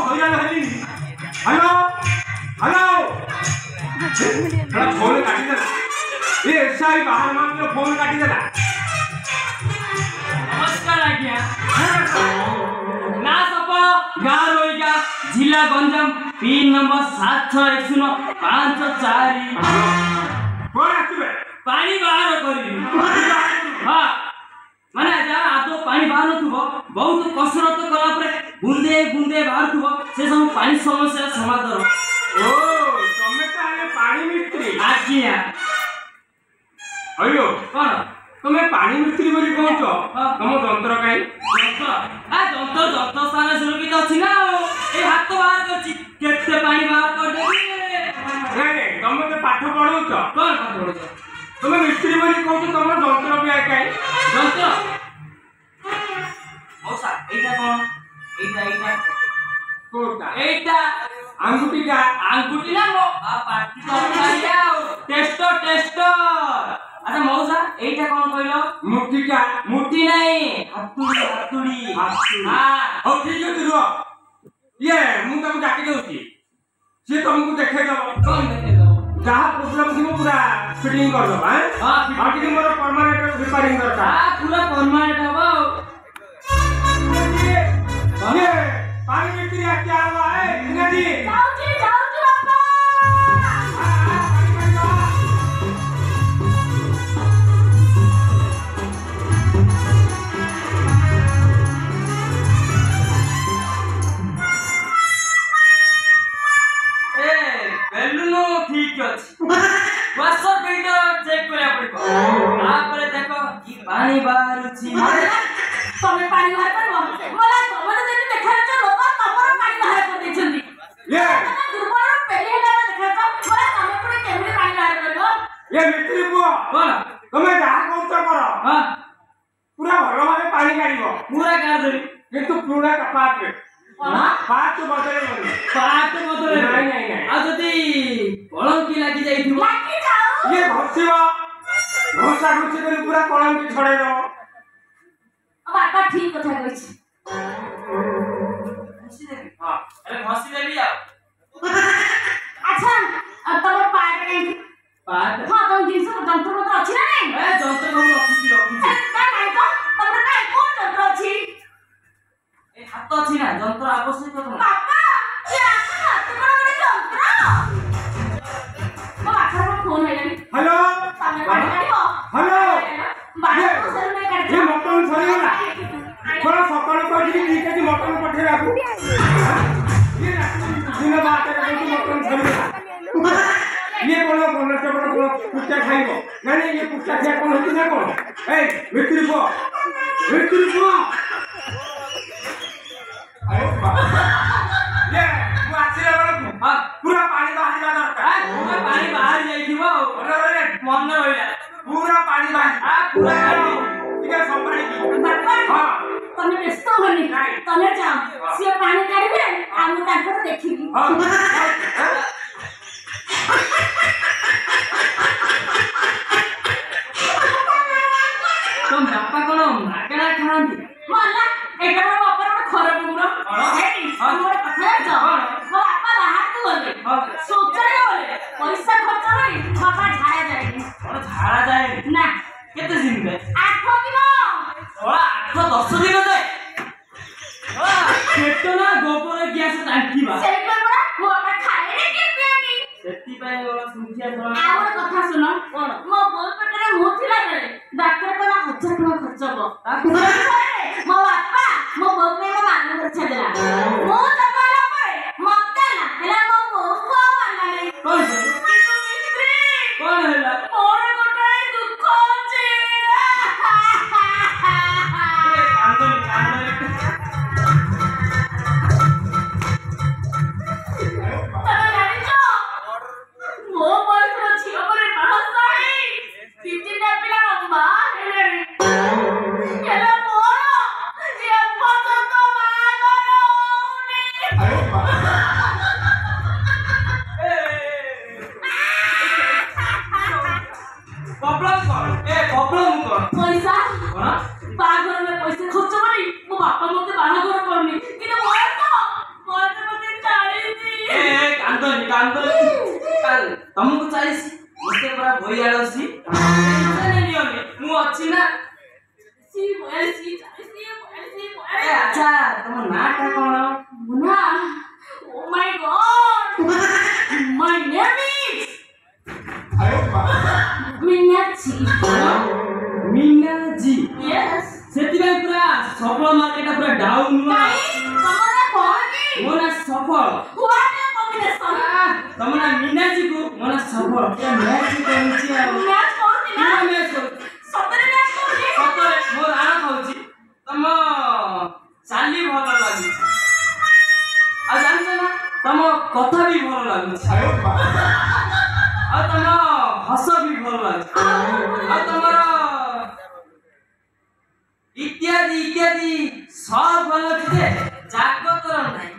हैरान हली hello hello phone काटी देला ये एसआई बाहर मान फोन काटी देला नमस्कार आज्ञा ना सब गाँ रोइका जिला गंजाम पिन नंबर 761054 कौन आसबे पानी बाहर करी हाँ माने जहाँ आदो पानी बाहर थुबो बहुत कसरत कला परे बुंदे बुंदे बाहर थुबो से सब पानी समस्या समाधान ओ तमे ताले पानी मिस्त्री आज्ञा अयो कौन तमे पानी मिस्त्री बोली कहछ तम जंत्र काई जंत्र जंत्र स्थान सुरक्षित अछि ना ए हाथ तो बाहर करछि केते पानी बाहर कर देबी नहीं तमे तो पाठ पढौछ कौन पाठ पढौछ तमे मिस्त्री बोली कहछ तम जंत्र भी काई जंत्र मौसा एटा कोन एटा कोटा एटा अंगुठी का अंगुठी ना मो आ पाटी तो काया टेस्ट अच्छा मौसा एटा कोन कहलो मुट्ठी का मुट्ठी नहीं हातुड़ी हां हो ठीक है रुआ ये मु तम डाकी देउची से तुमको देखे दबो कौन देखे दो जहाँ प्रॉब्लम थी पूरा फिटिंग कर दो हां हां कि मोर परमानेंट रिपेयरिंग दरकार हां पूरा परमानेंट हबो ये पानी मिस्त्री क्या हुआ है नदी जाओ जी पापा बेलुनो ठीक अछि वाटर फिल्टर चेक करे पड़िबो तापर देखो ई पानी बाहरुछि तमे पानी बाहर करबो मला तमने देखि देखाछ लोक तमर पानी बाहर कर देछंती ये दुर्बल पेले हेला देखाछ मला तमे पुरे केमने पानी बाहर करबो ये मिस्त्री बुआ कोन तमे जहाँ कहूछ करो हां पूरा भलो भाबे पानी काढिबो पूरा काढ देबी किंतु पूरा कपाट रे पाँच बदले पाट बदले नहीं आ जदी कलंकी लागि जाइथिबो लागी जाओ ये घसीबो घोषा घुसी कर पूरा कलंकी छड़े दो बापा ठीक कथा कहिछि घसी देबी हां अरे घसी देबी आ अच्छा तमर पाट नहीं पाट हां तम जिंस जंत्र तो अछि ना नहीं ए जंत्र को रखुची का नहीं तो तमर काई कोन जंत्र अछि ए हाथ अछि ना जंत्र आवश्यक तो पापा ये आसा तमर बड़े जंत्र मो आखर फोन आइलानी हेलो तमे पानी काढिबो हेलो बाहर तो सर में काढ ये मटन सरीगला थोड़ा सकाळ पठी ठीक है मटन पठे राखू ये दिन बात है कि मटन सरीगला ये बोलो बोलो चबड़ बोलो कुत्ता खाइबो नहीं ये कुत्ता खाय कोन होती ना कोन ए मिस्त्री को अरे ये मु आसीला बड़ हां पूरा पानी बाहर जा दरकार पूरा पानी बाहर जाइथिबो अरे मन होइला पूरा पानी बाहर पूरा ठीक है संभाली पापा हां तमे व्यस्त होनी तमे जाओ से पानी काढिबे हम ताकर देखिबी हां तुम बापा कोन मागणा खांती मला एटा बड़ बापा बड़ खराब गुण हेटी हमर कथा छ मो बापा बाहर को गले सोचले गले पैसा खर्च होई बापा झाड़ा जाई और झाड़ा जाए ना केते दिन बे 8 दिन ओला 8 10 दिन जाए ओला पेट ना गोबर गैस टांकी बा सेई पर बड़ा मो बापा खाए रे के पियानी सेती पाए ओला सुंठिया थोड़ा आवर कथा सुनो कोन मो बोल पेटरे मुंह थिला रे डॉक्टर कहला 1000 टका खर्च हो मो बापा मो बोल में मान कर छदेला मो जकाला परे मत ना हेला मो को मानना नहीं कौन कितु मिस्त्री कौन हैला मोर गोटे दुख अछि कांदन तने जानि छ मो बयस अछि हमरे भाषाई तीनटा पिला लंबा हेले हेला मोर ये पसंद मा करोनी कान तुमको चाहिए मते पूरा भई आड़सी टेंशन नियोनी मु अछि ना ए अच्छा तुम नाटा कोन मुना oh my God my name is Meenakshi Meena ji yes सेति भाई पूरा सफल मार्केट पूरा डाउन हुआ तुम्हारा कौन की मोना सफल व्हाट अ कॉम्बिनेशन तमना मीना जी को मोना सफल क्या मैच कोनची आ मैच करती ना मैच सतरे मैच करती सतरे मोर आना खाउची तम चाली भल लागुची आ जानछ ना तम कथा भी भल लागुची आ तम हस भी भल लागुची आ तमर इत्यादि इत्यादि सब भल छै जागतर नै